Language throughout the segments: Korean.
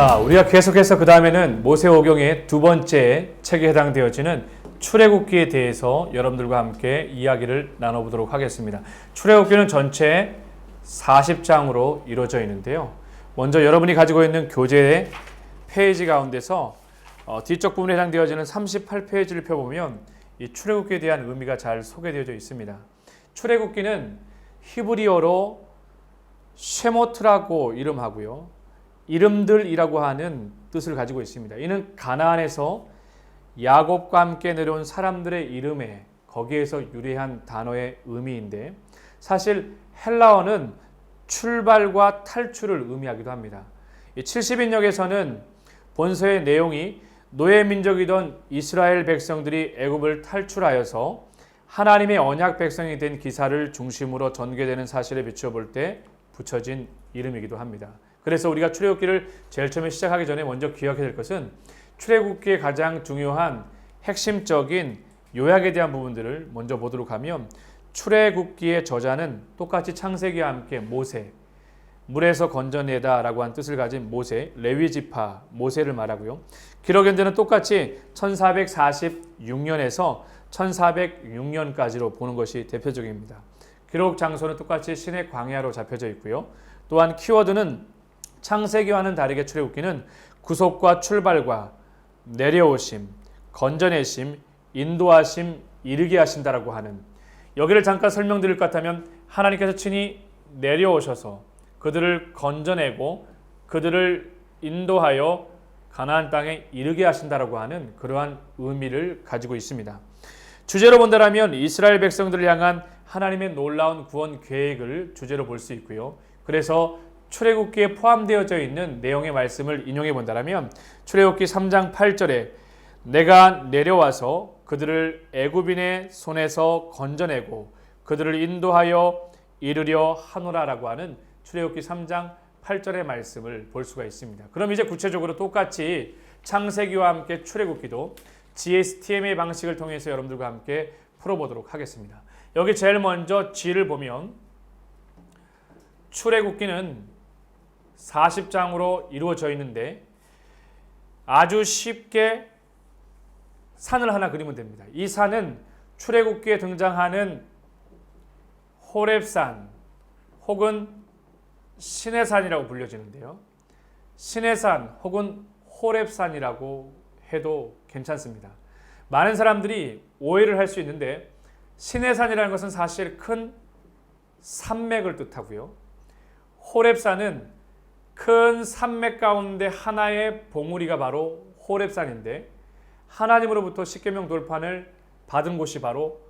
자, 우리가 계속해서 그 다음에는 모세오경의 두 번째 책에 해당되어지는 출애굽기에 대해서 여러분들과 함께 이야기를 나눠보도록 하겠습니다. 출애굽기는 전체 40장으로 이루어져 있는데요. 먼저 여러분이 가지고 있는 교재 페이지 가운데서 뒤쪽 부분에 해당되어지는 38페이지를 펴보면 이 출애굽기에 대한 의미가 잘 소개되어져 있습니다. 출애굽기는 히브리어로 쉐모트라고 이름하고요. 이름들이라고 하는 뜻을 가지고 있습니다. 이는 가나안에서 야곱과 함께 내려온 사람들의 이름에 거기에서 유래한 단어의 의미인데 사실 헬라어는 출발과 탈출을 의미하기도 합니다. 70인역에서는 본서의 내용이 노예 민족이던 이스라엘 백성들이 애굽을 탈출하여서 하나님의 언약 백성이 된 기사를 중심으로 전개되는 사실에 비추어 볼 때 붙여진 이름이기도 합니다. 그래서 우리가 출애굽기를 제일 처음에 시작하기 전에 먼저 기억해야 될 것은 출애굽기의 가장 중요한 핵심적인 요약에 대한 부분들을 먼저 보도록 하면 출애굽기의 저자는 똑같이 창세기와 함께 모세, 물에서 건져내다 라고 한 뜻을 가진 모세, 레위지파, 모세를 말하고요. 기록연대는 똑같이 1446년에서 1406년까지로 보는 것이 대표적입니다. 기록 장소는 똑같이 신의 광야로 잡혀져 있고요. 또한 키워드는 창세기와는 다르게 출애굽기는 구속과 출발과 내려오심, 건져내심, 인도하심, 이르게 하신다라고 하는 여기를 잠깐 설명드릴 것 같다면 하나님께서 친히 내려오셔서 그들을 건져내고 그들을 인도하여 가나안 땅에 이르게 하신다라고 하는 그러한 의미를 가지고 있습니다. 주제로 본다면 이스라엘 백성들을 향한 하나님의 놀라운 구원 계획을 주제로 볼 수 있고요. 그래서 출애굽기에 포함되어져 있는 내용의 말씀을 인용해 본다면 출애굽기 3장 8절에 내가 내려와서 그들을 애굽인의 손에서 건져내고 그들을 인도하여 이르려 하노라라고 하는 출애굽기 3장 8절의 말씀을 볼 수가 있습니다. 그럼 이제 구체적으로 똑같이 창세기와 함께 출애굽기도 GSTM의 방식을 통해서 여러분들과 함께 풀어보도록 하겠습니다. 여기 제일 먼저 G를 보면 출애굽기는 40장으로 이루어져 있는데 아주 쉽게 산을 하나 그리면 됩니다. 이 산은 출애굽기에 등장하는 호렙산 혹은 시내산이라고 불려지는데요. 시내산 혹은 호렙산이라고 해도 괜찮습니다. 많은 사람들이 오해를 할 수 있는데 시내산이라는 것은 사실 큰 산맥을 뜻하고요. 호렙산은 큰 산맥 가운데 하나의 봉우리가 바로 호렙산인데 하나님으로부터 십계명 돌판을 받은 곳이 바로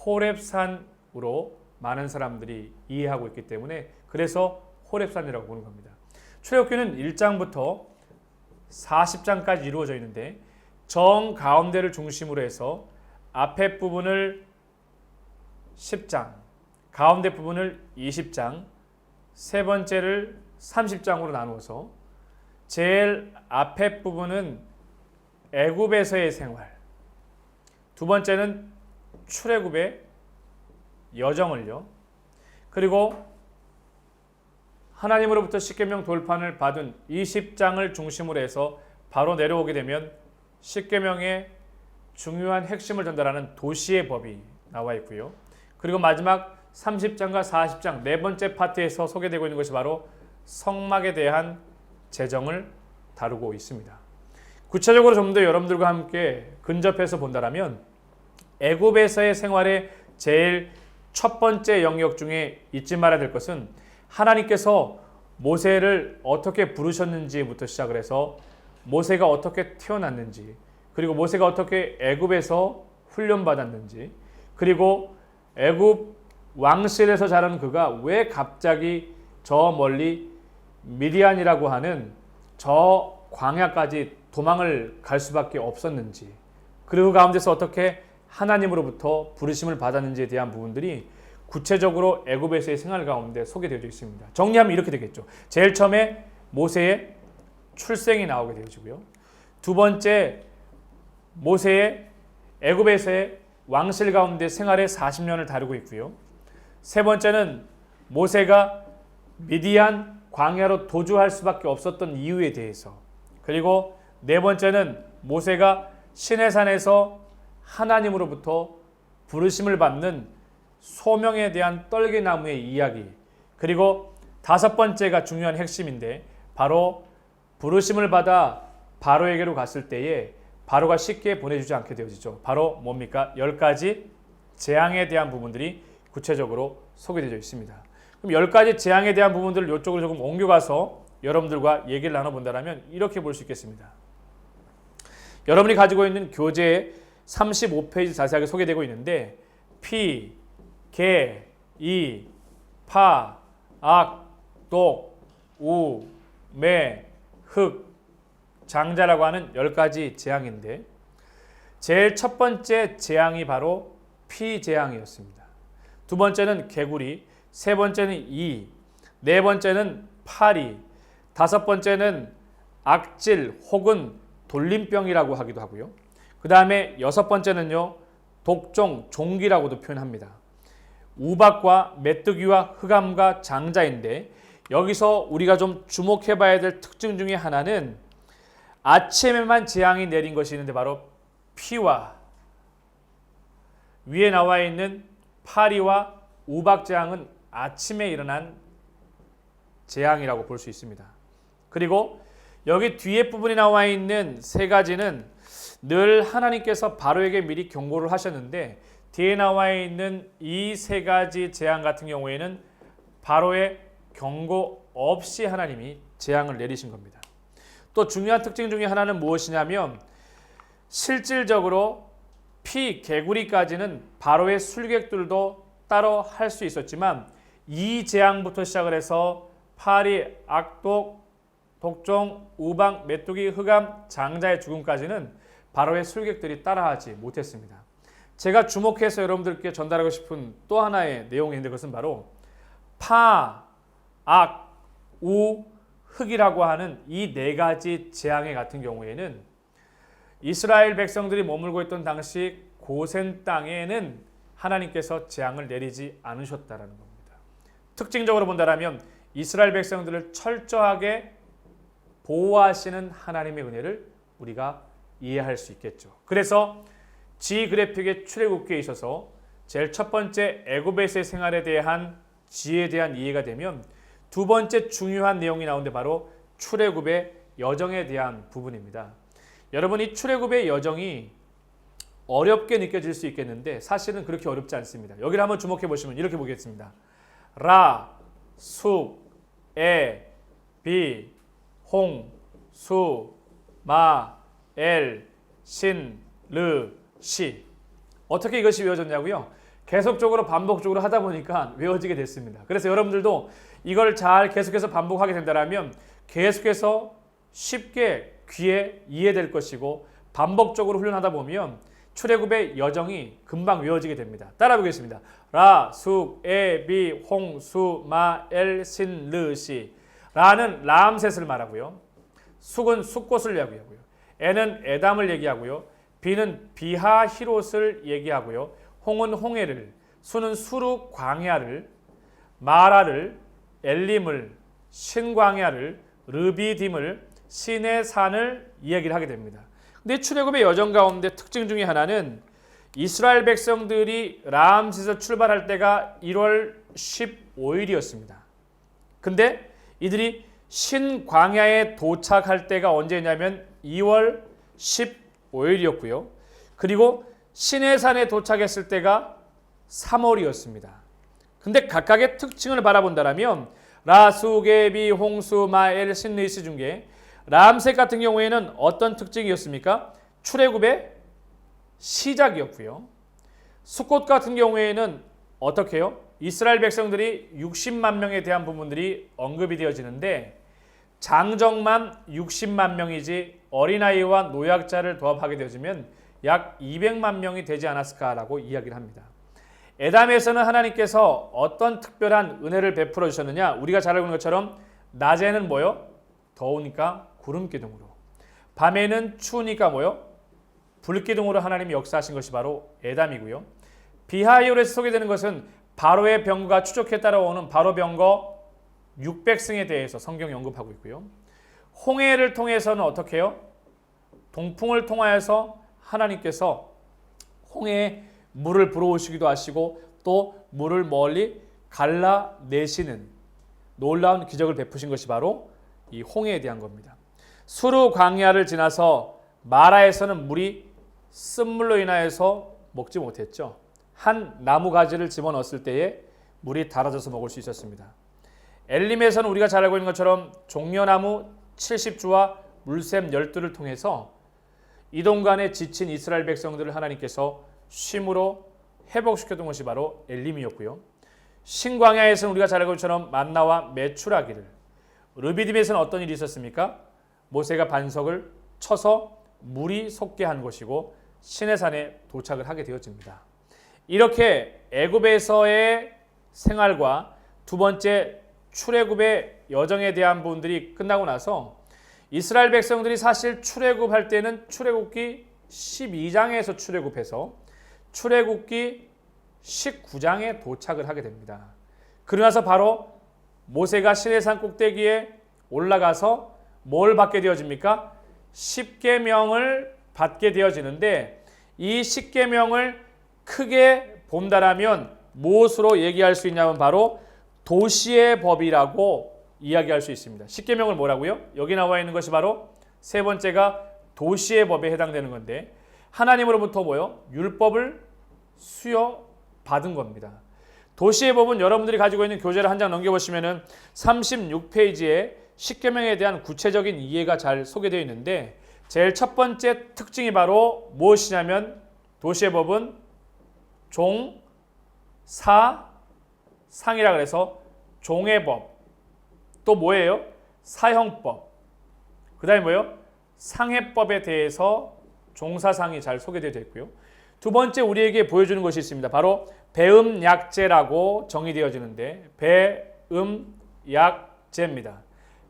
호렙산으로 많은 사람들이 이해하고 있기 때문에 그래서 호렙산이라고 보는 겁니다. 출애굽기는 1장부터 40장까지 이루어져 있는데 정 가운데를 중심으로 해서 앞에 부분을 10장, 가운데 부분을 20장, 세 번째를 30장으로 나누어서 제일 앞에 부분은 애굽에서의 생활, 두 번째는 출애굽의 여정을요. 그리고 하나님으로부터 십계명 돌판을 받은 20장을 중심으로 해서 바로 내려오게 되면 십계명의 중요한 핵심을 전달하는 도시의 법이 나와 있고요. 그리고 마지막 30장과 40장 네 번째 파트에서 소개되고 있는 것이 바로 성막에 대한 재정을 다루고 있습니다. 구체적으로 좀 더 여러분들과 함께 근접해서 본다면 애굽에서의 생활의 제일 첫 번째 영역 중에 잊지 말아야 될 것은 하나님께서 모세를 어떻게 부르셨는지부터 시작을 해서 모세가 어떻게 태어났는지 그리고 모세가 어떻게 애굽에서 훈련받았는지 그리고 애굽 왕실에서 자란 그가 왜 갑자기 저 멀리 미디안이라고 하는 저 광야까지 도망을 갈 수밖에 없었는지 그리고 가운데서 어떻게 하나님으로부터 부르심을 받았는지에 대한 부분들이 구체적으로 애굽에서의 생활 가운데 소개되어져 있습니다. 정리하면 이렇게 되겠죠. 제일 처음에 모세의 출생이 나오게 되어지고요. 두 번째 모세의 애굽에서의 왕실 가운데 생활의 40년을 다루고 있고요. 세 번째는 모세가 미디안 광야로 도주할 수밖에 없었던 이유에 대해서 그리고 네 번째는 모세가 시내산에서 하나님으로부터 부르심을 받는 소명에 대한 떨기나무의 이야기. 그리고 다섯 번째가 중요한 핵심인데 바로 부르심을 받아 바로에게로 갔을 때에 바로가 쉽게 보내주지 않게 되어지죠. 바로 뭡니까? 10가지 재앙에 대한 부분들이 구체적으로 소개되어 있습니다. 그럼 10가지 재앙에 대한 부분들을 이쪽으로 조금 옮겨가서 여러분들과 얘기를 나눠본다면 이렇게 볼 수 있겠습니다. 여러분이 가지고 있는 교재에 35페이지 자세하게 소개되고 있는데 피, 개, 이, 파, 악, 독, 우, 매, 흑, 장자라고 하는 10가지 재앙인데 제일 첫 번째 재앙이 바로 피재앙이었습니다. 두 번째는 개구리, 세 번째는 이, 네 번째는 파리, 다섯 번째는 악질 혹은 돌림병이라고 하기도 하고요. 그 다음에 여섯 번째는요, 독종, 종기라고도 표현합니다. 우박과 메뚜기와 흑암과 장자인데 여기서 우리가 좀 주목해 봐야 될 특징 중에 하나는 아침에만 재앙이 내린 것이 있는데 바로 피와 위에 나와 있는 파리와 우박 재앙은 아침에 일어난 재앙이라고 볼 수 있습니다. 그리고 여기 뒤에 부분에 나와 있는 세 가지는 늘 하나님께서 바로에게 미리 경고를 하셨는데 뒤에 나와 있는 이 세 가지 재앙 같은 경우에는 바로의 경고 없이 하나님이 재앙을 내리신 겁니다. 또 중요한 특징 중에 하나는 무엇이냐면 실질적으로 피, 개구리까지는 바로의 술객들도 따로 할 수 있었지만 이 재앙부터 시작을 해서 파리, 악독, 독종, 우방, 메뚜기, 흑암, 장자의 죽음까지는 바로의 술객들이 따라하지 못했습니다. 제가 주목해서 여러분들께 전달하고 싶은 또 하나의 내용인데 그것은 바로 파, 악, 우, 흑이라고 하는 이 네 가지 재앙의 같은 경우에는 이스라엘 백성들이 머물고 있던 당시 고센 땅에는 하나님께서 재앙을 내리지 않으셨다라는 겁니다. 특징적으로 본다면 이스라엘 백성들을 철저하게 보호하시는 하나님의 은혜를 우리가 이해할 수 있겠죠. 그래서 G 그래픽의 출애굽기에 있어서 제일 첫 번째 애굽에서의 생활에 대한 지혜에 대한 이해가 되면 두 번째 중요한 내용이 나오는데 바로 출애굽의 여정에 대한 부분입니다. 여러분 이 출애굽의 여정이 어렵게 느껴질 수 있겠는데 사실은 그렇게 어렵지 않습니다. 여기를 한번 주목해 보시면 이렇게 보겠습니다. 라, 수, 에, 비, 홍, 수, 마, 엘, 신, 르, 시. 어떻게 이것이 외워졌냐고요? 계속적으로 반복적으로 하다 보니까 외워지게 됐습니다. 그래서 여러분들도 이걸 잘 계속해서 반복하게 된다면 계속해서 쉽게 귀에 이해될 것이고 반복적으로 훈련하다 보면 출애굽의 여정이 금방 외워지게 됩니다. 따라 보겠습니다. 라, 수, 에, 비, 홍, 수, 마, 엘, 신, 르, 시. 라는 라암셋을 말하고요. 숫은 숫꽃을 얘기하고요. 에는 에담을 얘기하고요. 비는 비하히롯을 얘기하고요. 홍은 홍해를, 수는 수르 광야를, 마라를, 엘림을, 신광야를, 르비딤을, 신의 산을 이야기를 하게 됩니다. 근데 출애굽의 여정 가운데 특징 중에 하나는 이스라엘 백성들이 라암셋에서 출발할 때가 1월 15일이었습니다. 근데 이들이 신광야에 도착할 때가 언제냐면 2월 15일이었고요. 그리고 시내산에 도착했을 때가 3월이었습니다. 근데 각각의 특징을 바라본다면 라수게비 홍수 마엘 신리스 중에 라암셋 같은 경우에는 어떤 특징이었습니까? 출애굽의 시작이었고요. 숫꽃 같은 경우에는 어떻게 해요? 이스라엘 백성들이 60만 명에 대한 부분들이 언급이 되어지는데 장정만 60만 명이지 어린아이와 노약자를 도합하게 되어지면 약 200만 명이 되지 않았을까라고 이야기를 합니다. 에담에서는 하나님께서 어떤 특별한 은혜를 베풀어 주셨느냐? 우리가 잘 알고 있는 것처럼 낮에는 뭐요? 더우니까 구름 기둥으로, 밤에는 추우니까 뭐요? 불 기둥으로 하나님이 역사하신 것이 바로 에담이고요. 비하이올에서 소개되는 것은 바로의 병거가 추적해 따라오는 바로 병거 600승에 대해서 성경이 언급하고 있고요. 홍해를 통해서는 어떻게 해요? 동풍을 통하여서 하나님께서 홍해에 물을 불어오시기도 하시고 또 물을 멀리 갈라내시는 놀라운 기적을 베푸신 것이 바로 이 홍해에 대한 겁니다. 수르 광야를 지나서 마라에서는 물이 쓴물로 인하여서 먹지 못했죠. 한 나무 가지를 집어넣었을 때에 물이 달아져서 먹을 수 있었습니다. 엘림에서는 우리가 잘 알고 있는 것처럼 종려나무 70주와 물샘 12를 통해서 이동간에 지친 이스라엘 백성들을 하나님께서 쉼으로 회복시켰던 것이 바로 엘림이었고요. 신광야에서는 우리가 잘 알고 있는 것처럼 만나와 메추라기를, 르비딤에서는 어떤 일이 있었습니까? 모세가 반석을 쳐서 물이 솟게 한 것이고 시내산에 도착을 하게 되어집니다. 이렇게 애굽에서의 생활과 두 번째 출애굽의 여정에 대한 부분들이 끝나고 나서 이스라엘 백성들이 사실 출애굽할 때는 출애굽기 12장에서 출애굽해서 출애굽기 19장에 도착을 하게 됩니다. 그러나서 바로 모세가 시내산 꼭대기에 올라가서 뭘 받게 되어집니까? 십계명을 받게 되어지는데 이 십계명을 크게 본다라면 무엇으로 얘기할 수 있냐면 바로 도시의 법이라고 이야기할 수 있습니다. 십계명을 뭐라고요? 여기 나와 있는 것이 바로 세 번째가 도시의 법에 해당되는 건데 하나님으로부터 뭐요? 율법을 수여받은 겁니다. 도시의 법은 여러분들이 가지고 있는 교재를 한 장 넘겨보시면은 36페이지에 십계명에 대한 구체적인 이해가 잘 소개되어 있는데 제일 첫 번째 특징이 바로 무엇이냐면 도시의 법은 종, 사, 상이라 그래서 종의 법, 또 뭐예요? 사형법, 그 다음에 뭐예요? 상해법에 대해서 종사상이 잘 소개되어 있고요. 두 번째 우리에게 보여주는 것이 있습니다. 바로 배음약제라고 정의되어지는데 배음약제입니다.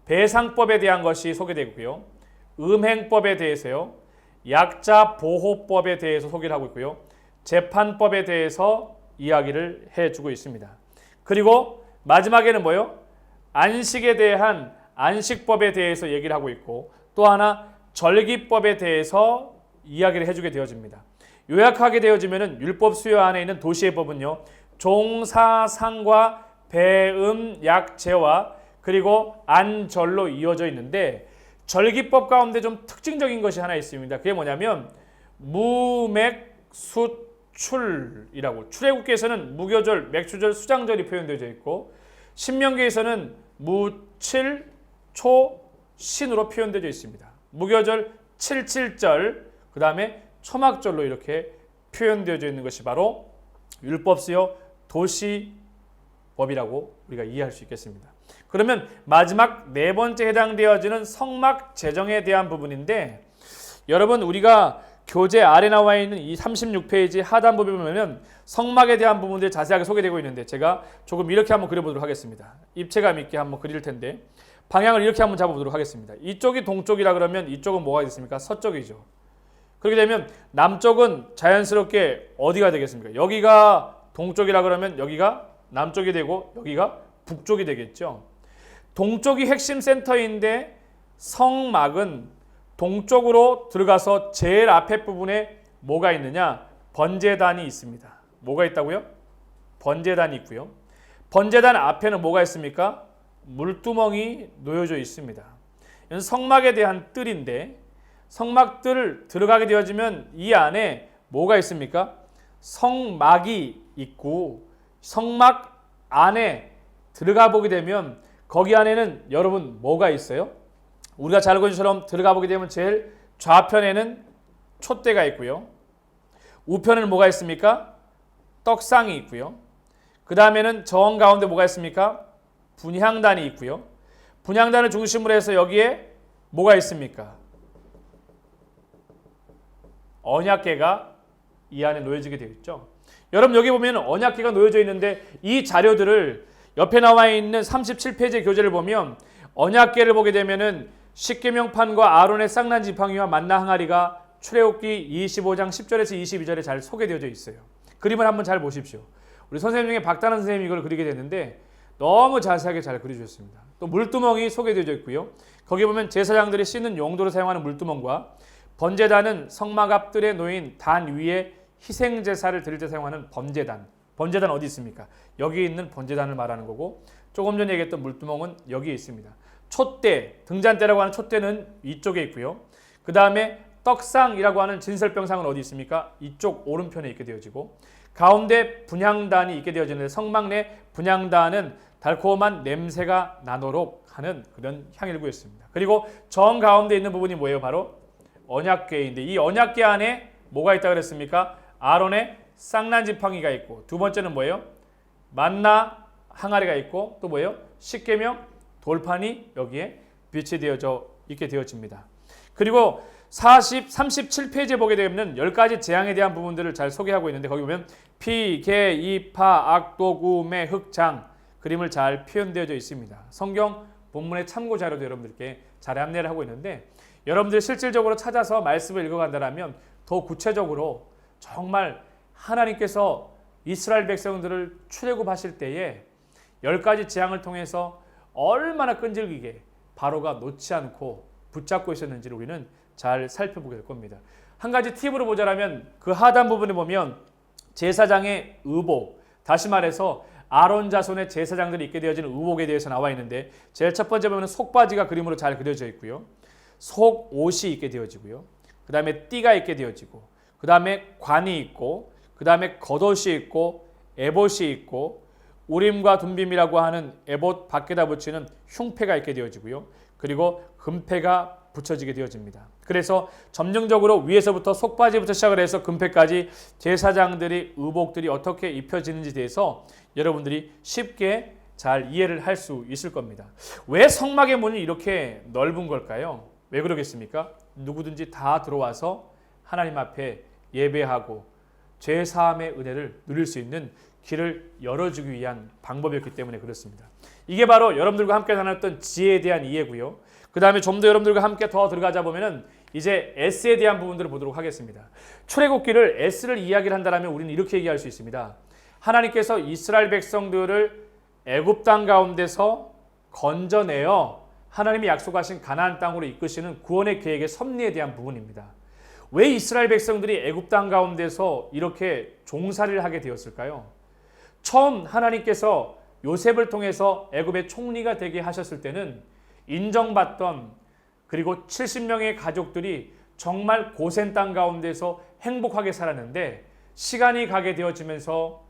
배상법에 대한 것이 소개되고요. 음행법에 대해서요. 약자보호법에 대해서 소개를 하고 있고요. 재판법에 대해서 이야기를 해주고 있습니다. 그리고 마지막에는 뭐예요? 안식에 대한 안식법에 대해서 얘기를 하고 있고 또 하나 절기법에 대해서 이야기를 해주게 되어집니다. 요약하게 되어지면 율법 수요 안에 있는 도시의 법은요. 종사상과 배음약제와 그리고 안절로 이어져 있는데 절기법 가운데 좀 특징적인 것이 하나 있습니다. 그게 뭐냐면 무맥수출이라고 출애굽기에서는 무교절, 맥추절, 수장절이 표현되어 있고 신명기에서는 무칠, 초, 신으로 표현되어 있습니다. 무교절 77절 그 다음에 초막절로 이렇게 표현되어 있는 것이 바로 율법수요 도시법이라고 우리가 이해할 수 있겠습니다. 그러면 마지막 네 번째 해당되어지는 성막 제정에 대한 부분인데 여러분 우리가 교재 아래 나와 있는 이 36페이지 하단부에 보면 성막에 대한 부분들이 자세하게 소개되고 있는데 제가 조금 이렇게 한번 그려보도록 하겠습니다. 입체감 있게 한번 그릴 텐데 방향을 이렇게 한번 잡아보도록 하겠습니다. 이쪽이 동쪽이라 그러면 이쪽은 뭐가 있습니까? 서쪽이죠. 그렇게 되면 남쪽은 자연스럽게 어디가 되겠습니까? 여기가 동쪽이라 그러면 여기가 남쪽이 되고 여기가 북쪽이 되겠죠. 동쪽이 핵심 센터인데 성막은 동쪽으로 들어가서 제일 앞에 부분에 뭐가 있느냐? 번제단이 있습니다. 뭐가 있다고요? 번제단이 있고요. 번제단 앞에는 뭐가 있습니까? 물두멍이 놓여져 있습니다. 이건 성막에 대한 뜰인데 성막뜰을 들어가게 되어지면 이 안에 뭐가 있습니까? 성막이 있고 성막 안에 들어가 보게 되면 거기 안에는 여러분 뭐가 있어요? 우리가 잘 알고 있는 것처럼 들어가 보게 되면 제일 좌편에는 촛대가 있고요. 우편에는 뭐가 있습니까? 떡상이 있고요. 그 다음에는 정 가운데 뭐가 있습니까? 분향단이 있고요. 분향단을 중심으로 해서 여기에 뭐가 있습니까? 언약궤가 이 안에 놓여지게 되어 있죠. 여러분 여기 보면 언약궤가 놓여져 있는데 이 자료들을 옆에 나와 있는 37페이지 교재를 보면 언약궤를 보게 되면은 십계명판과 아론의 쌍난 지팡이와 만나 항아리가 출애굽기 25장 10절에서 22절에 잘 소개되어져 있어요. 그림을 한번 잘 보십시오. 우리 선생님 중에 박다는 선생님이 이걸 그리게 됐는데 너무 자세하게 잘 그려주셨습니다. 또 물두멍이 소개되어 있고요. 거기 보면 제사장들이 씻는 용도로 사용하는 물두멍과 번제단은 성막 앞들에 놓인 단 위에 희생제사를 드릴 때 사용하는 번제단. 번제단 어디 있습니까? 여기 있는 번제단을 말하는 거고, 조금 전에 얘기했던 물두멍은 여기에 있습니다. 촛대, 등잔대라고 하는 촛대는 이쪽에 있고요. 그 다음에 떡상이라고 하는 진설병상은 어디 있습니까? 이쪽 오른편에 있게 되어지고, 가운데 분향단이 있게 되어지는데, 성막 내 분향단은 달콤한 냄새가 나도록 하는 그런 향일구 있습니다. 그리고 정 가운데 있는 부분이 뭐예요? 바로 언약궤인데, 이 언약궤 안에 뭐가 있다 그랬습니까? 아론의 쌍난 지팡이가 있고, 두 번째는 뭐예요? 만나 항아리가 있고, 또 뭐예요? 십계명 돌판이 여기에 비치되어져 있게 되어집니다. 그리고 37페이지에 보게 되면 10가지 재앙에 대한 부분들을 잘 소개하고 있는데, 거기 보면 피, 개, 이파, 악독, 우매, 흑장 그림을 잘 표현되어져 있습니다. 성경 본문의 참고 자료도 여러분들께 잘 안내를 하고 있는데, 여러분들이 실질적으로 찾아서 말씀을 읽어간다면 더 구체적으로 정말 하나님께서 이스라엘 백성들을 출애굽하실 때에 10가지 재앙을 통해서 얼마나 끈질기게 바로가 놓지 않고 붙잡고 있었는지를 우리는 잘 살펴보게 될 겁니다. 한 가지 팁으로 보자면 그 하단 부분에 보면 제사장의 의복, 다시 말해서 아론 자손의 제사장들이 입게 되어지는 의복에 대해서 나와 있는데, 제일 첫 번째 보면 속바지가 그림으로 잘 그려져 있고요. 속옷이 있게 되어지고요. 그 다음에 띠가 있게 되어지고, 그 다음에 관이 있고, 그 다음에 겉옷이 있고, 에봇이 있고, 우림과 둠빔이라고 하는 에봇 밖에다 붙이는 흉패가 있게 되어지고요. 그리고 금패가 붙여지게 되어집니다. 그래서 점정적으로 위에서부터 속바지부터 시작을 해서 금패까지 제사장들의 의복들이 어떻게 입혀지는지 대해서 여러분들이 쉽게 잘 이해를 할 수 있을 겁니다. 왜 성막의 문이 이렇게 넓은 걸까요? 왜 그러겠습니까? 누구든지 다 들어와서 하나님 앞에 예배하고 죄사함의 은혜를 누릴 수 있는 길을 열어주기 위한 방법이었기 때문에 그렇습니다. 이게 바로 여러분들과 함께 나눴던 지혜에 대한 이해고요. 그 다음에 좀 더 여러분들과 함께 더 들어가자 보면은 이제 S에 대한 부분들을 보도록 하겠습니다. 출애굽기를 S를 이야기를 한다면 우리는 이렇게 얘기할 수 있습니다. 하나님께서 이스라엘 백성들을 애굽 땅 가운데서 건져내어 하나님이 약속하신 가나안 땅으로 이끄시는 구원의 계획의 섭리에 대한 부분입니다. 왜 이스라엘 백성들이 애굽 땅 가운데서 이렇게 종살이를 하게 되었을까요? 처음 하나님께서 요셉을 통해서 애굽의 총리가 되게 하셨을 때는 인정받던, 그리고 70명의 가족들이 정말 고센 땅 가운데서 행복하게 살았는데, 시간이 가게 되어지면서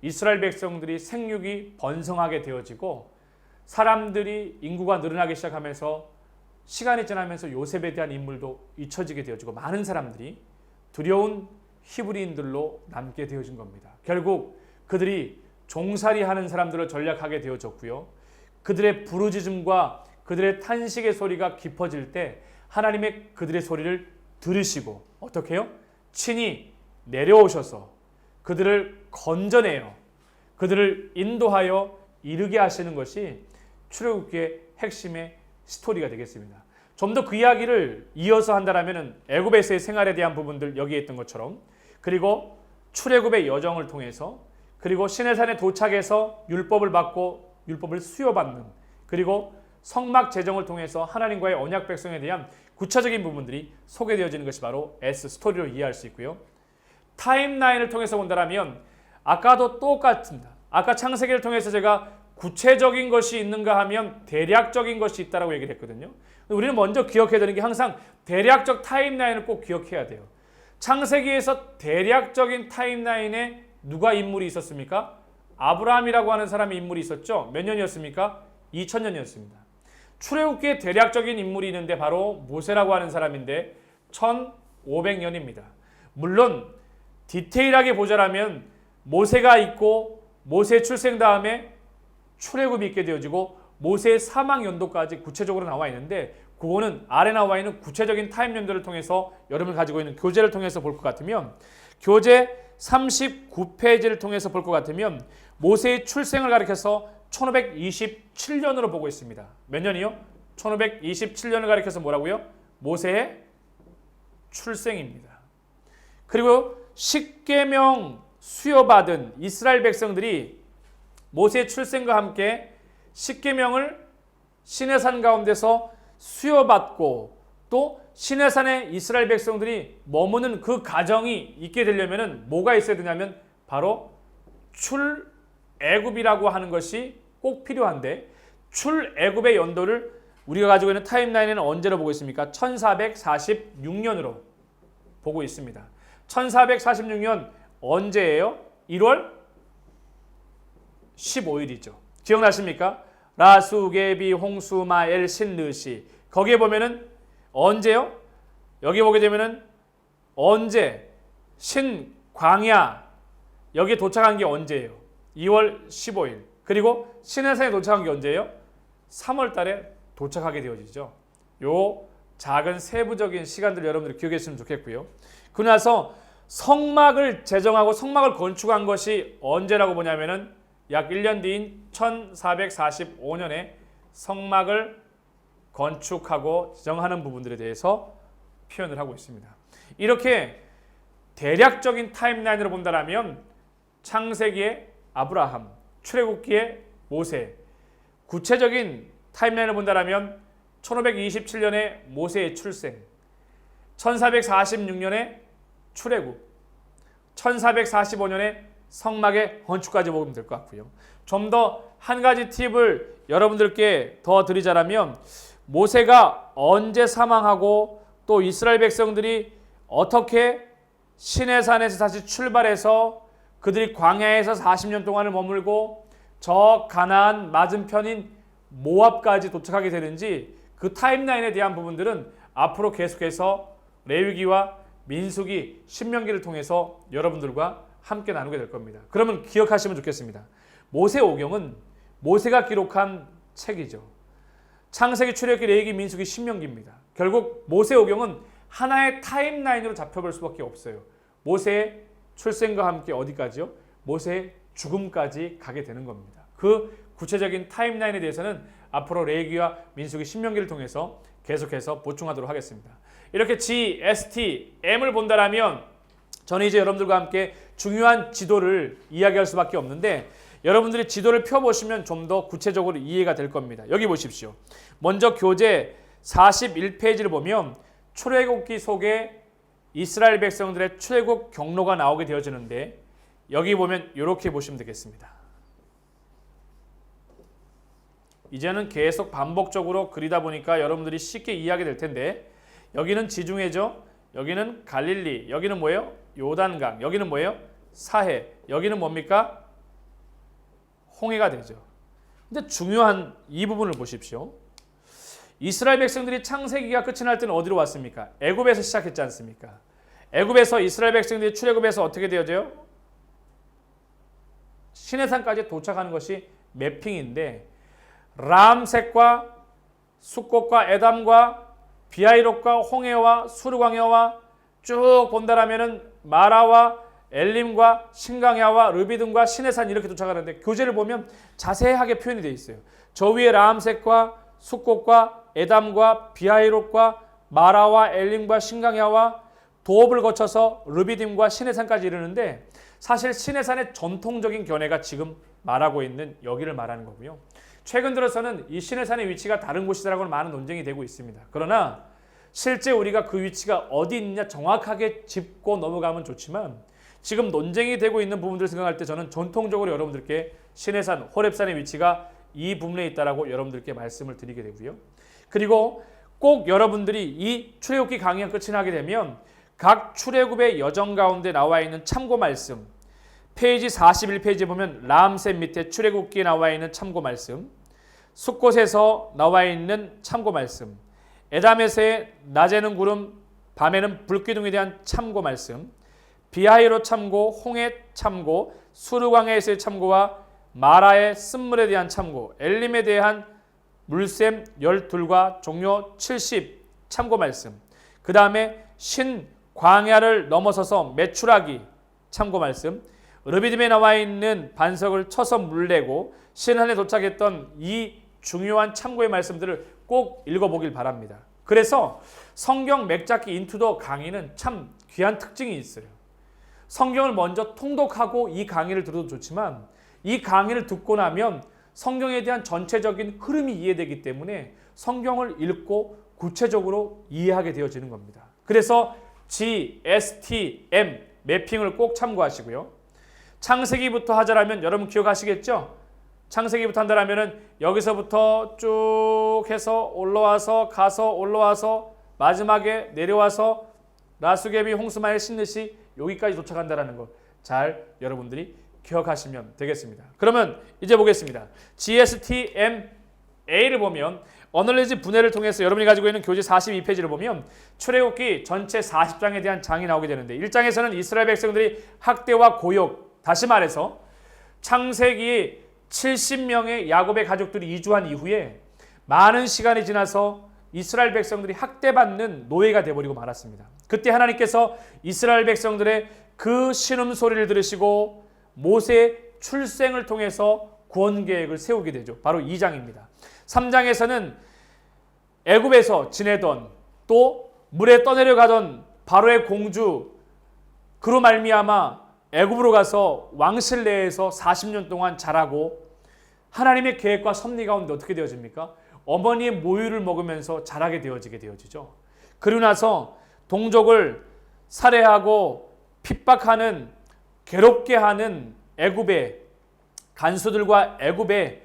이스라엘 백성들이 생육이 번성하게 되어지고 사람들이 인구가 늘어나기 시작하면서 시간이 지나면서 요셉에 대한 인물도 잊혀지게 되어지고 많은 사람들이 두려운 히브리인들로 남게 되어진 겁니다. 결국 그들이 종살이하는 사람들을 전략하게 되어졌고요. 그들의 부르짖음과 그들의 탄식의 소리가 깊어질 때 하나님의 그들의 소리를 들으시고 어떻게 해요? 친히 내려오셔서 그들을 건져내어 그들을 인도하여 이르게 하시는 것이 출애굽기의 핵심의 스토리가 되겠습니다. 좀 더 그 이야기를 이어서 한다면 애굽에서의 생활에 대한 부분들 여기에 있던 것처럼, 그리고 출애굽의 여정을 통해서, 그리고 시내산에 도착해서 율법을 받고 율법을 수여받는, 그리고 성막 제정을 통해서 하나님과의 언약 백성에 대한 구체적인 부분들이 소개되어지는 것이 바로 S 스토리로 이해할 수 있고요. 타임라인을 통해서 본다면 아까도 똑같습니다. 아까 창세기를 통해서 제가 구체적인 것이 있는가 하면 대략적인 것이 있다라고 얘기를 했거든요. 우리는 먼저 기억해야 되는 게 항상 대략적 타임라인을 꼭 기억해야 돼요. 창세기에서 대략적인 타임라인에 누가 인물이 있었습니까? 아브라함이라고 하는 사람의 인물이 있었죠. 몇 년이었습니까? 2000년이었습니다. 출애굽기에 대략적인 인물이 있는데 바로 모세라고 하는 사람인데 1500년입니다. 물론 디테일하게 보자면 모세가 있고 모세 출생 다음에 출애굽이 있게 되어지고 모세의 사망 연도까지 구체적으로 나와 있는데, 그거는 아래 나와 있는 구체적인 타임 연도를 통해서 여러분이 가지고 있는 교재를 통해서 볼 것 같으면, 교재 39페이지를 통해서 볼 것 같으면 모세의 출생을 가리켜서 1527년으로 보고 있습니다. 몇 년이요? 1527년을 가리켜서 뭐라고요? 모세의 출생입니다. 그리고 십계명 수여받은 이스라엘 백성들이 모세의 출생과 함께 십계명을 시내산 가운데서 수여받고 또 시내산에 이스라엘 백성들이 머무는 그 가정이 있게 되려면 뭐가 있어야 되냐면 바로 출애굽이라고 하는 것이 꼭 필요한데, 출애굽의 연도를 우리가 가지고 있는 타임라인에는 언제로 보고 있습니까? 1446년으로 보고 있습니다. 1446년 언제예요? 1월 15일이죠. 기억나십니까? 라수게비 홍수마엘 신르시. 거기에 보면은 언제요? 여기 보게 되면은 언제 신광야 여기에 도착한 게 언제예요? 2월 15일. 그리고 시내산에 도착한 게 언제예요? 3월 달에 도착하게 되어지죠. 요 작은 세부적인 시간들 여러분들이 기억했으면 좋겠고요. 그러고 나서 성막을 제정하고 성막을 건축한 것이 언제라고 보냐면은 약 1년 뒤인 1445년에 성막을 건축하고 지정하는 부분들에 대해서 표현을 하고 있습니다. 이렇게 대략적인 타임라인으로 본다면 창세기의 아브라함, 출애굽기의 모세, 구체적인 타임라인을 본다면 1527년에 모세의 출생, 1446년에 출애굽, 1445년에 성막의 건축까지 보면 될 것 같고요. 좀 더 한 가지 팁을 여러분들께 더 드리자면 모세가 언제 사망하고 또 이스라엘 백성들이 어떻게 시내산에서 다시 출발해서 그들이 광야에서 40년 동안을 머물고 저 가나안 맞은편인 모압까지 도착하게 되는지 그 타임라인에 대한 부분들은 앞으로 계속해서 레위기와 민수기, 신명기를 통해서 여러분들과 함께 나누게 될 겁니다. 그러면 기억하시면 좋겠습니다. 모세오경은 모세가 기록한 책이죠. 창세기, 출애굽기, 레위기, 민수기, 신명기입니다. 결국 모세오경은 하나의 타임라인으로 잡혀볼 수밖에 없어요. 모세의 출생과 함께 어디까지요? 모세의 죽음까지 가게 되는 겁니다. 그 구체적인 타임라인에 대해서는 앞으로 레위기와 민수기, 신명기를 통해서 계속해서 보충하도록 하겠습니다. 이렇게 G, S, T, M을 본다면 저는 이제 여러분들과 함께 중요한 지도를 이야기할 수밖에 없는데 여러분들이 지도를 펴보시면 좀 더 구체적으로 이해가 될 겁니다. 여기 보십시오. 먼저 교재 41페이지를 보면 출애굽기 속에 이스라엘 백성들의 출애굽 경로가 나오게 되어지는데 여기 보면 이렇게 보시면 되겠습니다. 이제는 계속 반복적으로 그리다 보니까 여러분들이 쉽게 이해하게 될 텐데 여기는 지중해죠. 여기는 갈릴리. 여기는 뭐예요? 요단강. 여기는 뭐예요? 사해. 여기는 뭡니까? 홍해가 되죠. 근데 중요한 이 부분을 보십시오. 이스라엘 백성들이 창세기가 끝이 날 때는 어디로 왔습니까? 애굽에서 시작했지 않습니까? 애굽에서 이스라엘 백성들이 출애굽에서 어떻게 되어져요? 시내산까지 도착하는 것이 매핑인데 람색과 숫꽃과 에담과 비하이롯과 홍해와 수르광야와 쭉 본다라면은 마라와 엘림과 신강야와 르비딤과 시내산 이렇게 도착하는데 교재를 보면 자세하게 표현이 되어 있어요. 저 위에 람색과 숫꽃과 에담과 비하이롯과 마라와 엘림과 신강야와 도읍을 거쳐서 르비딤과 시내산까지 이르는데 사실 시내산의 전통적인 견해가 지금 말하고 있는 여기를 말하는 거고요. 최근 들어서는 이 시내산의 위치가 다른 곳이라고는 많은 논쟁이 되고 있습니다. 그러나 실제 우리가 그 위치가 어디 있느냐 정확하게 짚고 넘어가면 좋지만 지금 논쟁이 되고 있는 부분들을 생각할 때 저는 전통적으로 여러분들께 시내산, 호렙산의 위치가 이 부분에 있다라고 여러분들께 말씀을 드리게 되고요. 그리고 꼭 여러분들이 이 출애굽기 강의가 끝이 나게 되면 각 출애굽의 여정 가운데 나와 있는 참고 말씀 페이지 41페이지에 보면 람셋 밑에 출애굽기에 나와 있는 참고 말씀 숫곳에서 나와 있는 참고 말씀 에담에서의 낮에는 구름 밤에는 불기둥에 대한 참고 말씀 비하이로 참고, 홍해 참고, 수르광야에서의 참고와 마라의 쓴물에 대한 참고, 엘림에 대한 물샘 12과 종료 70 참고 말씀 그 다음에 신광야를 넘어서서 메추라기 참고 말씀 르비딤에 나와 있는 반석을 쳐서 물내고 신한에 도착했던 이 중요한 참고의 말씀들을 꼭 읽어보길 바랍니다. 그래서 성경 맥잡기 인투더 강의는 참 귀한 특징이 있어요. 성경을 먼저 통독하고 이 강의를 들어도 좋지만 이 강의를 듣고 나면 성경에 대한 전체적인 흐름이 이해되기 때문에 성경을 읽고 구체적으로 이해하게 되어지는 겁니다. 그래서 GSTM 매핑을 꼭 참고하시고요. 창세기부터 하자라면 여러분 기억하시겠죠? 창세기부터 한다라면은 여기서부터 쭉 해서 올라와서 가서 올라와서 마지막에 내려와서 라수개비 홍수마에 씻듯이 여기까지 도착한다라는 거 잘 여러분들이 기억하시면 되겠습니다. 그러면 이제 보겠습니다. GSTMA를 보면 어널리지 분해를 통해서 여러분이 가지고 있는 교재 42페이지를 보면 출애굽기 전체 40장에 대한 장이 나오게 되는데 1장에서는 이스라엘 백성들이 학대와 고욕, 다시 말해서 창세기 70명의 야곱의 가족들이 이주한 이후에 많은 시간이 지나서 이스라엘 백성들이 학대받는 노예가 되어버리고 말았습니다. 그때 하나님께서 이스라엘 백성들의 그 신음소리를 들으시고 모세의 출생을 통해서 구원 계획을 세우게 되죠. 바로 2장입니다. 3장에서는 애굽에서 지내던 또 물에 떠내려가던 바로의 공주 그로 말미암아 애굽으로 가서 왕실 내에서 40년 동안 자라고 하나님의 계획과 섭리 가운데 어떻게 되어집니까? 어머니의 모유를 먹으면서 자라게 되어지죠. 그리고 나서 동족을 살해하고 핍박하는 괴롭게 하는 애굽의 간수들과 애굽의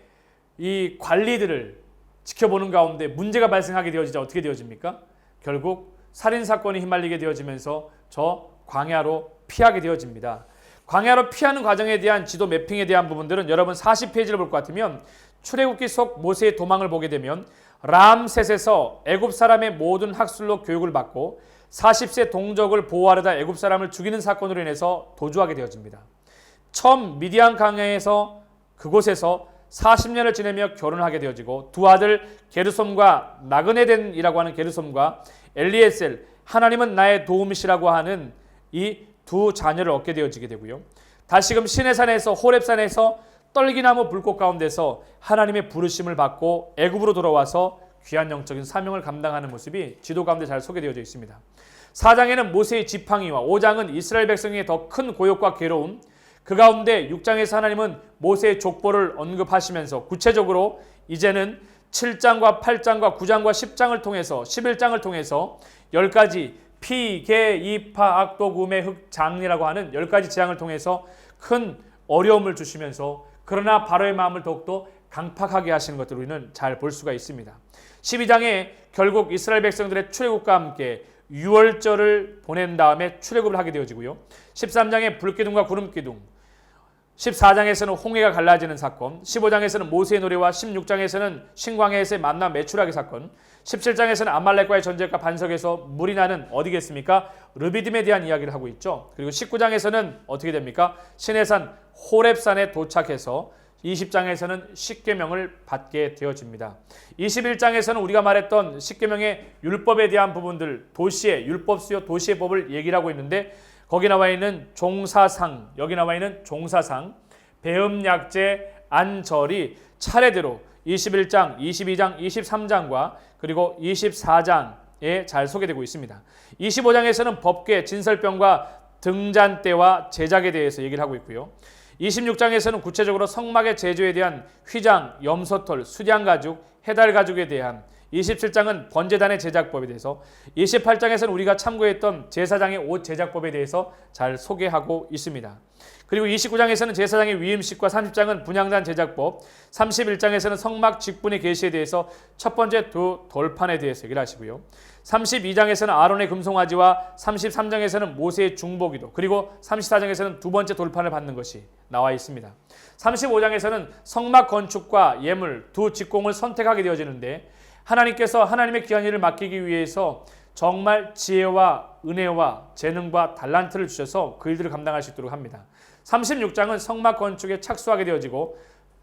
이 관리들을 지켜보는 가운데 문제가 발생하게 되어지자 어떻게 되어집니까? 결국 살인사건이 휘말리게 되어지면서 저 광야로 피하게 되어집니다. 광야로 피하는 과정에 대한 지도 매핑에 대한 부분들은 여러분 40페이지를 볼 것 같으면 출애굽기 속 모세의 도망을 보게 되면 람셋에서 애굽 사람의 모든 학술로 교육을 받고 40세 동족을 보호하려다 애굽 사람을 죽이는 사건으로 인해서 도주하게 되어집니다. 처음 미디안 강야에서 그곳에서 40년을 지내며 결혼을 하게 되어지고 두 아들 게르솜과 나그네덴이라고 하는 게르솜과 엘리에셀 하나님은 나의 도움이시라고 하는 이 두 자녀를 얻게 되어지게 되고요. 다시금 시내산에서 호렙산에서 떨기나무 불꽃 가운데서 하나님의 부르심을 받고 애굽으로 돌아와서 귀한 영적인 사명을 감당하는 모습이 지도 가운데 잘 소개되어져 있습니다. 4장에는 모세의 지팡이와 5장은 이스라엘 백성의 더 큰 고욕과 괴로움, 그 가운데 6장에서 하나님은 모세의 족보를 언급하시면서 구체적으로 이제는 7장과 8장과 9장과 10장을 통해서 11장을 통해서 10가지 피, 개, 이파, 악독, 우매, 흑, 장리라고 하는 10가지 재앙을 통해서 큰 어려움을 주시면서 그러나 바로의 마음을 더욱더 강팍하게 하시는 것들을 우리는 잘 볼 수가 있습니다. 12장에 결국 이스라엘 백성들의 출애굽과 함께 유월절을 보낸 다음에 출애굽을 하게 되어지고요. 13장에 불기둥과 구름기둥, 14장에서는 홍해가 갈라지는 사건, 15장에서는 모세의 노래와 16장에서는 신광야에서의 만나 매출하기 사건, 17장에서는 아말렉과의 전쟁과 반석에서 물이 나는 어디겠습니까? 르비딤에 대한 이야기를 하고 있죠. 그리고 19장에서는 어떻게 됩니까? 시내산 호렙산에 도착해서 20장에서는 십계명을 받게 되어집니다. 21장에서는 우리가 말했던 십계명의 율법에 대한 부분들, 도시의 율법수요 도시의 법을 얘기를 하고 있는데 거기 나와 있는 종사상, 여기 나와 있는 종사상, 배음약제, 안절이 차례대로 21장, 22장, 23장과 그리고 24장에 잘 소개되고 있습니다. 25장에서는 법궤, 진설병과 등잔대와 제작에 대해서 얘기를 하고 있고요. 26장에서는 구체적으로 성막의 제조에 대한 휘장, 염소털, 수량가죽, 해달가죽에 대한, 27장은 번제단의 제작법에 대해서, 28장에서는 우리가 참고했던 제사장의 옷 제작법에 대해서 잘 소개하고 있습니다. 그리고 29장에서는 제사장의 위임식과 30장은 분향단 제작법, 31장에서는 성막 직분의 계시에 대해서 첫 번째 두 돌판에 대해서 얘기를 하시고요. 32장에서는 아론의 금송아지와 33장에서는 모세의 중보기도, 그리고 34장에서는 두 번째 돌판을 받는 것이 나와 있습니다. 35장에서는 성막 건축과 예물 두 직공을 선택하게 되어지는데 하나님께서 하나님의 귀한 일을 맡기기 위해서 정말 지혜와 은혜와 재능과 달란트를 주셔서 그 일들을 감당할 수 있도록 합니다. 36장은 성막 건축에 착수하게 되어지고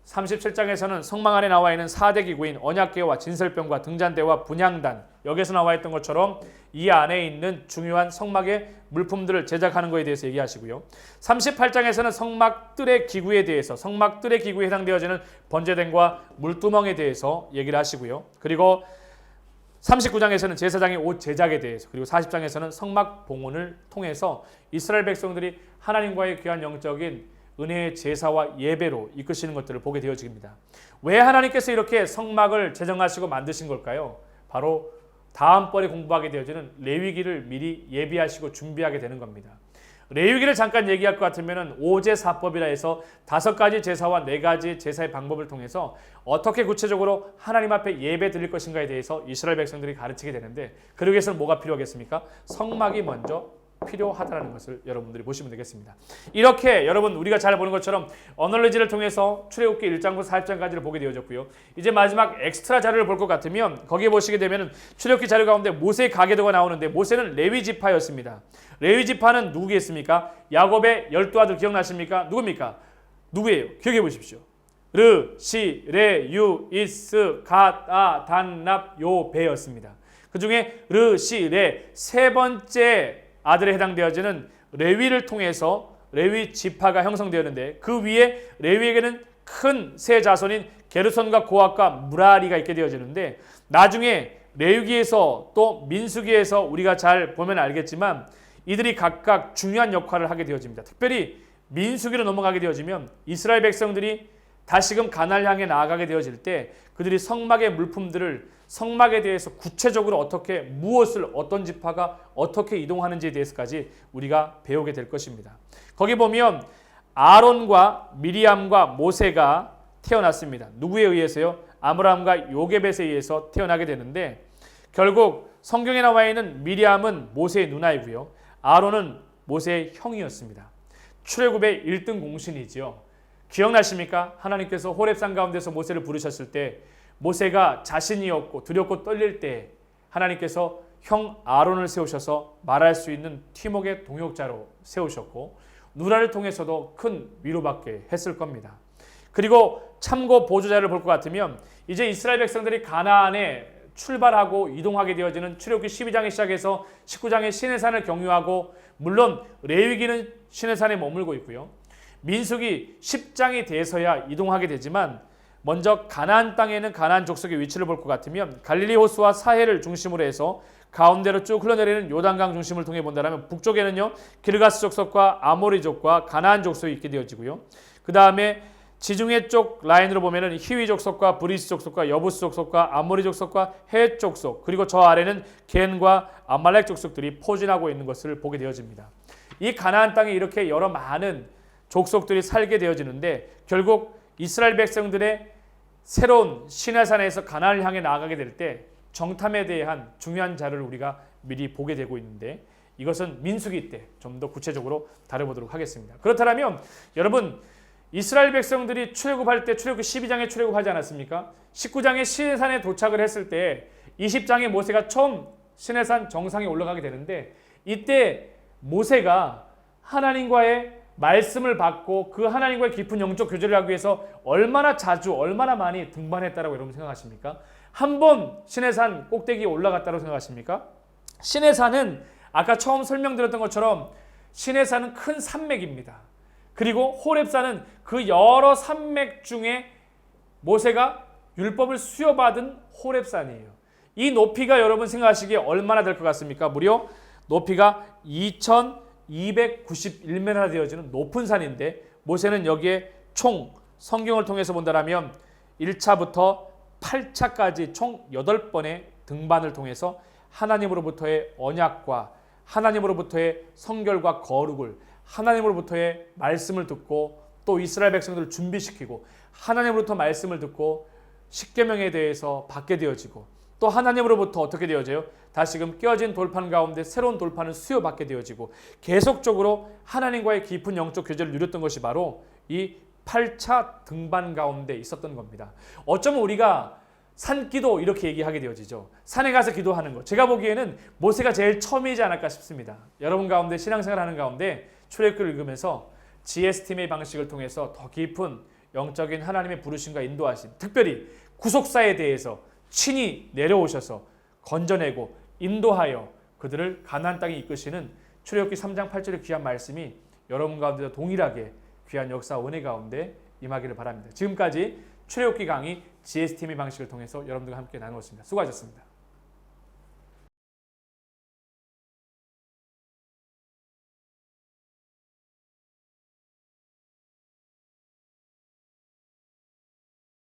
37장에서는 성막 안에 나와 있는 4대 기구인 언약궤와 진설병과 등잔대와 분향단, 여기서 나와 있던 것처럼 이 안에 있는 중요한 성막의 물품들을 제작하는 것에 대해서 얘기하시고요. 38장에서는 성막 뜰의 기구에 대해서, 성막 뜰의 기구에 해당되어지는 번제단과 물두멍에 대해서 얘기를 하시고요. 그리고 39장에서는 제사장의 옷 제작에 대해서, 그리고 40장에서는 성막 봉헌을 통해서 이스라엘 백성들이 하나님과의 귀한 영적인 은혜의 제사와 예배로 이끄시는 것들을 보게 되어집니다. 왜 하나님께서 이렇게 성막을 제정하시고 만드신 걸까요? 바로 다음번에 공부하게 되어지는 레위기를 미리 예비하시고 준비하게 되는 겁니다. 레위기를 잠깐 얘기할 것 같으면 오제사법이라 해서 5가지 제사와 4가지 제사의 방법을 통해서 어떻게 구체적으로 하나님 앞에 예배 드릴 것인가에 대해서 이스라엘 백성들이 가르치게 되는데, 그러기 위해서는 뭐가 필요하겠습니까? 성막이 먼저 필요하다는 것을 여러분들이 보시면 되겠습니다. 이렇게 여러분 우리가 잘 보는 것처럼 언널리지를 통해서 출애굽기 1장부터 4장까지를 보게 되어졌고요. 이제 마지막 엑스트라 자료를 볼 것 같으면 거기에 보시게 되면 출애굽기 자료 가운데 모세의 가계도가 나오는데, 모세는 레위 지파였습니다. 레위 지파는 누구겠습니까? 야곱의 12아들 기억나십니까? 누굽니까? 누구예요? 기억해 보십시오. 르, 시, 레, 유, 이스, 갓, 아, 단, 납, 요, 베였습니다. 그 중에 르, 시, 레 세 번째 아들에 해당되어지는 레위를 통해서 레위 지파가 형성되었는데, 그 위에 레위에게는 큰 세 자손인 게르손과 고핫과 무라리가 있게 되어지는데, 나중에 레위기에서 또 민수기에서 우리가 잘 보면 알겠지만 이들이 각각 중요한 역할을 하게 되어집니다. 특별히 민수기로 넘어가게 되어지면 이스라엘 백성들이 다시금 가나안을 향해 나아가게 되어질 때 그들이 성막의 물품들을, 성막에 대해서 구체적으로 어떻게, 무엇을, 어떤 지파가 어떻게 이동하는지에 대해서까지 우리가 배우게 될 것입니다. 거기 보면 아론과 미리암과 모세가 태어났습니다. 누구에 의해서요? 아므람과 요게벳에 의해서 태어나게 되는데, 결국 성경에 나와 있는 미리암은 모세의 누나이고요, 아론은 모세의 형이었습니다. 출애굽의 1등 공신이지요. 기억나십니까? 하나님께서 호렙산 가운데서 모세를 부르셨을 때 모세가 자신이 없고 두렵고 떨릴 때 하나님께서 형 아론을 세우셔서 말할 수 있는 팀웍의 동역자로 세우셨고, 누라를 통해서도 큰 위로받게 했을 겁니다. 그리고 참고 보조자를 볼 것 같으면 이제 이스라엘 백성들이 가나안에 출발하고 이동하게 되어지는 출애굽기 12장에 시작해서 19장에 시내산을 경유하고, 물론 레위기는 시내산에 머물고 있고요, 민수기 10장이 돼서야 이동하게 되지만, 먼저 가나안 땅에는 가나안 족속의 위치를 볼 것 같으면 갈릴리 호수와 사해를 중심으로 해서 가운데로 쭉 흘러내리는 요단강 중심을 통해 본다면 북쪽에는요 기르가스 족속과 아모리족과 가나안 족속이 있게 되어지고요, 그 다음에 지중해 쪽 라인으로 보면은 히위 족속과 브리스 족속과 여부스 족속과 아모리 족속과 헷 족속, 그리고 저 아래는 겐과 아말렉 족속들이 포진하고 있는 것을 보게 되어집니다. 이 가나안 땅에 이렇게 여러 많은 족속들이 살게 되어지는데, 결국 이스라엘 백성들의 새로운 시내산에서 가나안을 향해 나아가게 될 때 정탐에 대한 중요한 자료를 우리가 미리 보게 되고 있는데, 이것은 민수기 때 좀 더 구체적으로 다뤄보도록 하겠습니다. 그렇다면 여러분, 이스라엘 백성들이 출애굽할 때 출애굽기 12장에 출애굽하지 않았습니까? 19장에 시내산에 도착을 했을 때 20장에 모세가 처음 시내산 정상에 올라가게 되는데, 이때 모세가 하나님과의 말씀을 받고 그 하나님과의 깊은 영적 교제를 하기 위해서 얼마나 자주, 얼마나 많이 등반했다라고 여러분 생각하십니까? 한 번 시내산 꼭대기에 올라갔다고 생각하십니까? 시내산은 아까 처음 설명드렸던 것처럼 시내산은 큰 산맥입니다. 그리고 호렙산은 그 여러 산맥 중에 모세가 율법을 수여받은 호렙산이에요. 이 높이가 여러분 생각하시기에 얼마나 될 것 같습니까? 무려 높이가 2291m 되어지는 높은 산인데, 모세는 여기에 총 성경을 통해서 본다면 1차부터 8차까지 총 8번의 등반을 통해서 하나님으로부터의 언약과 하나님으로부터의 성결과 거룩을, 하나님으로부터의 말씀을 듣고 또 이스라엘 백성들을 준비시키고 하나님으로부터 말씀을 듣고 십계명에 대해서 받게 되어지고, 또 하나님으로부터 어떻게 되어져요? 다시금 깨어진 돌판 가운데 새로운 돌판을 수여받게 되어지고, 계속적으로 하나님과의 깊은 영적 교제를 누렸던 것이 바로 이 8차 등반 가운데 있었던 겁니다. 어쩌면 우리가 산기도 이렇게 얘기하게 되어지죠. 산에 가서 기도하는 것. 제가 보기에는 모세가 제일 처음이지 않을까 싶습니다. 여러분 가운데 신앙생활하는 가운데 출애굽기를 읽으면서 GS팀의 방식을 통해서 더 깊은 영적인 하나님의 부르심과 인도하심, 특별히 구속사에 대해서 친히 내려오셔서 건져내고 인도하여 그들을 가나안 땅에 이끄시는 출애굽기 3장 8절의 귀한 말씀이 여러분 가운데도 동일하게 귀한 역사 은혜 가운데 임하기를 바랍니다. 지금까지 출애굽기 강의 GS팀의 방식을 통해서 여러분들과 함께 나누었습니다. 수고하셨습니다.